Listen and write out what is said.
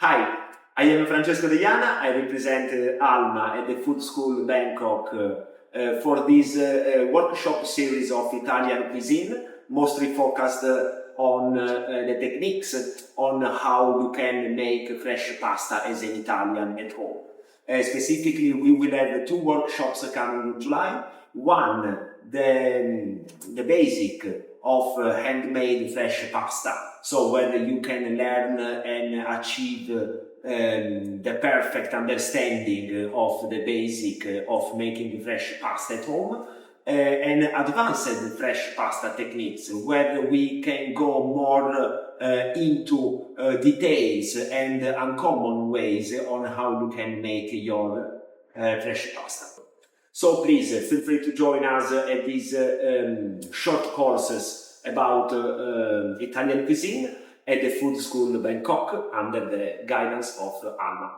Hi, I am Francesco Deiana. I represent ALMA at the Food School Bangkok for this workshop series of Italian cuisine, mostly focused on the techniques on how you can make fresh pasta as an Italian at home. Specifically, we will have two workshops coming in July. One, the basic of handmade fresh pasta. So whether you can learn and achieve the perfect understanding of the basic of making fresh pasta at home, and advanced fresh pasta techniques, where we can go more into details and uncommon ways on how you can make your fresh pasta. So please feel free to join us at these short courses about Italian cuisine at the Food School Bangkok under the guidance of ALMA.